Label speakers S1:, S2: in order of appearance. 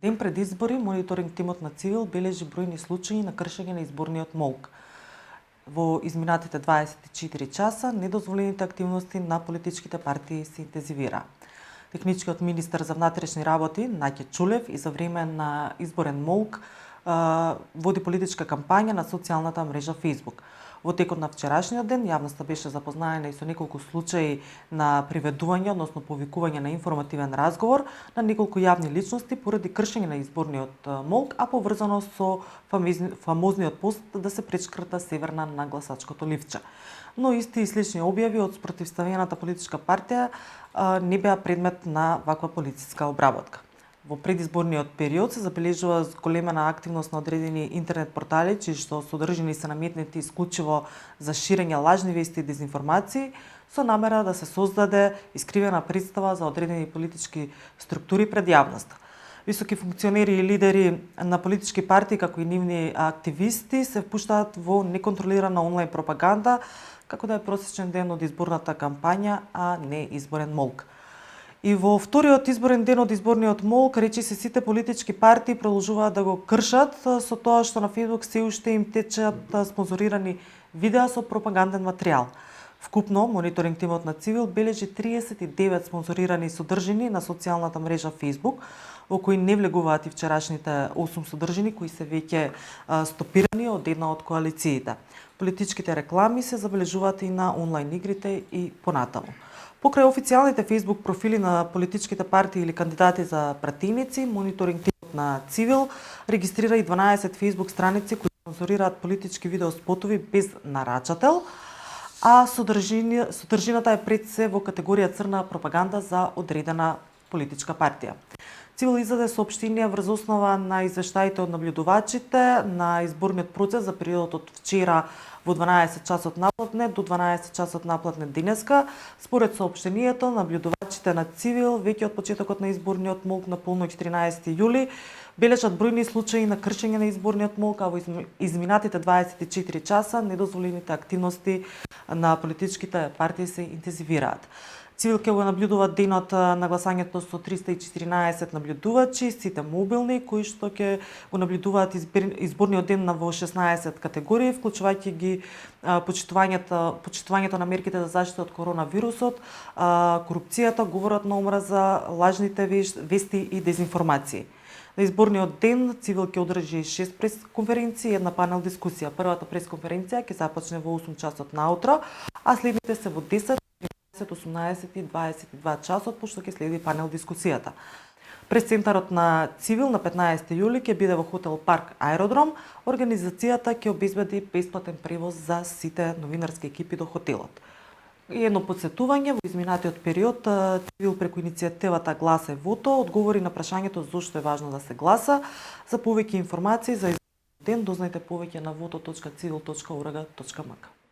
S1: Ден пред избори, мониторинг тимот на Цивил бележи бројни случаи на кршење на изборниот молк. Во изминатите 24 часа, недозволените активности на политичките партии се интензивира. Техничкиот министер за внатрешни работи, Наќе Чулев, и за време на изборен молк води политичка кампања на социјалната мрежа Facebook. Во текот на вчерашниот ден, јавноста беше запознаена и со неколку случаи на приведување, односно повикување на информативен разговор на неколку јавни личности поради кршење на изборниот молк, а поврзано со фамозниот пост да се пречкрата северна на гласачкото ливче. Но исти и слични објави од спротивставената политичка партија не беа предмет на ваква полициска обработка. Во предизборниот период се забележува зголемена активност на одредени интернет портали, чии што содржини се наметнети исклучиво за ширење лажни вести и дезинформации, со намера да се создаде искривена представа за одредени политички структури пред јавноста. Високи функционери и лидери на политички партии, како и нивни активисти, се впуштаат во неконтролирана онлайн пропаганда, како да е просечен ден од изборната кампања, а не изборен молк. И во вториот изборен ден од изборниот молк, речиси сите политички партии продолжуваат да го кршат со тоа што на Facebook се уште им течат спонзорирани видеа со пропаганден материјал. Вкупно, мониторинг тимот на Цивил бележи 39 спонзорирани содржини на социјалната мрежа Facebook, во кои не влегуваат и вчерашните 8 содржини кои се веќе стопирани од една од коалициите. Политичките реклами се забележуваат и на онлайн игрите и понатаму. Покрај официјалните Facebook профили на политичките партии или кандидати за пратеници, мониторинг тимот на Цивил регистрира и 12 Facebook страници кои спонзорираат политички видеоспотови без нарачател, а содржината е пред се во категорија црна пропаганда за одредена политичка партија. Цивил издаде соопштение врз основа на извештаите од наблюдувачите на изборниот процес за периодот од вчера во 12 часот наплатне до 12 часот наплатне денеска. Според соопштението, наблюдувачите на Цивил веќе од почетокот на изборниот молк на полноќ 14 јули бележат бројни случаи на кршење на изборниот молк, а во изминатите 24 часа недозволените активности на политичките партии се интензивираат. Цивил ќе го наблюдува денот на гласањето со 314 наблюдувачи, сите мобилни, кои што ќе го наблюдуваат изборниот ден во 16 категории, вклучувајќи ги почитувањето на мерките за заштита од коронавирусот, корупцијата, говорот на омраза, лажните вести и дезинформации. На изборниот ден Цивил ќе одржи 6 пресконференции и една панел дискусија. Првата пресконференција ќе започне во 8 часот наутро, а следните се во 10, 18 и 22 часот, пошто ќе следи панел дискусијата. Пресцентарот на Цивил на 15 јули ќе биде во хотел Парк Аеродром. Организацијата ќе обезбеди бесплатен превоз за сите новинарски екипи до хотелот. И едно подсетување, во изминатиот период Цивил преку иницијативата Гласај Вото одговори на прашањето зошто е важно да се гласа. За повеќе информации за изборниот ден дознајте повеќе на voto.civil.org.mk.